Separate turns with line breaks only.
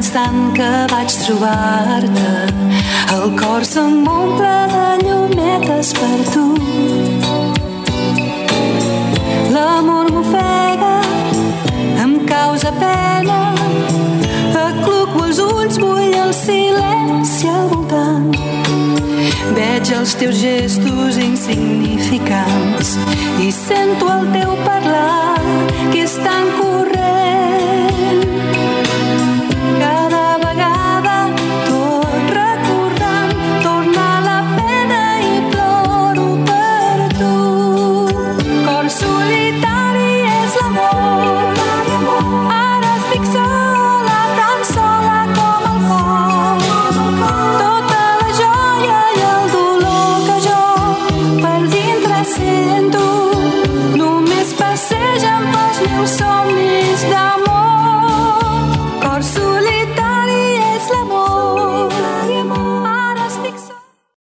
l'instant que vaig trobar-te. El cor se'm omple de llumetes per tu. L'amor m'ofega, em causa pena, acluco els ulls, vull el silenci al voltant. Veig els teus gestos insignificants i sento el teu parlar, que és tan corrent. Cada vegada, tot recordant, torna la pena i ploro per tu. Cor solitari és l'amor, ara estic sola, tan sola com el foc. Tota la joia i el dolor que jo per dintre sento només passegen pels meus somnis d'amor.